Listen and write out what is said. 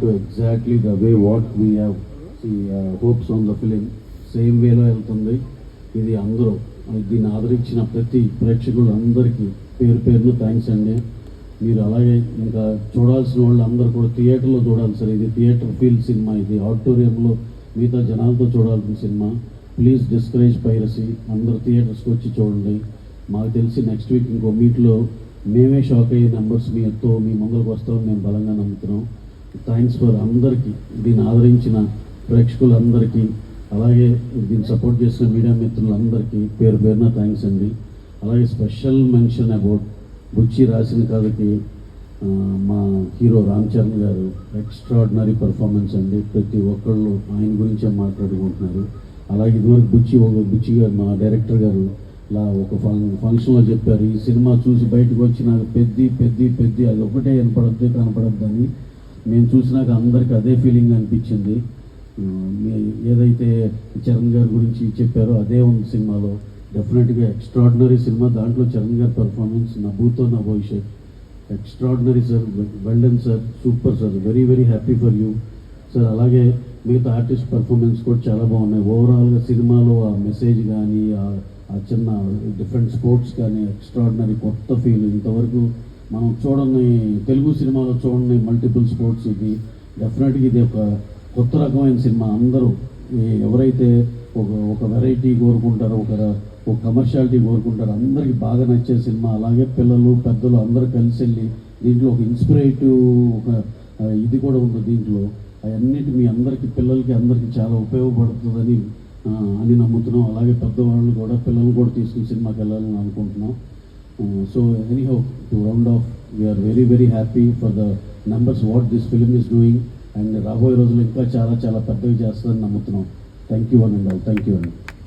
to exactly the way what we have hopes on the film same వేలో వెళ్తుంది. ఇది అందరూ దీన్ని ఆదరించిన ప్రతి ప్రేక్షకులు అందరికీ పేరు పేరును థ్యాంక్స్ అండి. మీరు అలాగే ఇంకా చూడాల్సిన వాళ్ళు అందరూ కూడా థియేటర్లో చూడాలి సార్. ఇది థియేటర్ ఫీల్ సినిమా, ఇది ఆడిటోరియంలో మిగతా జనాలతో చూడాల్సిన సినిమా. ప్లీజ్ డిస్కరేజ్ పైరసీ, అందరూ థియేటర్స్కి వచ్చి చూడండి. మాకు తెలిసి నెక్స్ట్ వీక్ ఇంకో మీట్లో మేమే షాక్ అయ్యే నెంబర్స్ మీ ముందరకు వస్తామని మేము బలంగా నమ్ముతున్నాం. థ్యాంక్స్ ఫర్ అందరికీ, దీన్ని ఆదరించిన ప్రేక్షకులందరికీ, అలాగే దీన్ని సపోర్ట్ చేసిన మీడియా మిత్రులందరికీ పేరు పేరున థ్యాంక్స్ అండి. అలాగే స్పెషల్ మెన్షన్ అబౌట్ బుచ్చి రాసిన కథకి మా హీరో రామ్ చరణ్ గారు ఎక్స్ట్రాడినరీ పర్ఫార్మెన్స్ అండి. ప్రతి ఒక్కళ్ళు ఆయన గురించే మాట్లాడుకుంటున్నారు. అలాగే ఇదివరకు బుచ్చి గారు మా డైరెక్టర్ గారు ఇలా ఒక ఫంక్షన్లో చెప్పారు, ఈ సినిమా చూసి బయటకు వచ్చి నాకు పెద్ది అది ఒకటే కనపడద్దని. నేను చూసినాక అందరికీ అదే ఫీలింగ్ అనిపించింది. ఏదైతే చరణ్ గారి గురించి చెప్పారో అదే ఉంది సినిమాలో. డెఫినెట్గా ఎక్స్ట్రాడినరీ సినిమా. దాంట్లో చరణ్ గారి పర్ఫార్మెన్స్ నభూతో నా భవిష్యత్ extraordinary sir. Well done sir, super sir, very very happy for you sir. అలాగే మిగతా ఆర్టిస్ట్ పర్ఫార్మెన్స్ కూడా చాలా బాగున్నాయి. ఓవరాల్గా సినిమాలో ఆ మెసేజ్ కానీ ఆ చిన్న డిఫరెంట్ స్పోర్ట్స్ కానీ ఎక్స్ట్రాడినరీ కొత్త ఫీల్. ఇంతవరకు మనం చూడని తెలుగు సినిమాలో చూడని మల్టిపుల్ స్పోర్ట్స్. ఇది డెఫినెట్గా ఇది ఒక కొత్త రకమైన సినిమా. అందరూ ఎవరైతే ఒక వెరైటీ కోరుకుంటారో, ఒక కమర్షియాలిటీ కోరుకుంటారో అందరికీ బాగా నచ్చే సినిమా. అలాగే పిల్లలు పెద్దలు అందరూ కలిసి వెళ్ళి దీంట్లో ఒక ఇన్స్పిరేటివ్ ఇది కూడా ఉంది దీంట్లో. అవన్నిటి మీ అందరికీ పిల్లలకి అందరికీ చాలా ఉపయోగపడుతుందని నమ్ముతున్నాం. అలాగే పెద్దవాళ్ళు కూడా పిల్లలు కూడా తీసుకుని సినిమాకి వెళ్ళాలని అనుకుంటున్నాం. So anyhow to round off, we are very very happy for the numbers what this film is doing. And రాబోయే రోజులు ఇంకా చాలా చాలా పెద్దగా చేస్తుందని నమ్ముతున్నాం. Thank you and all. Thank you అండి.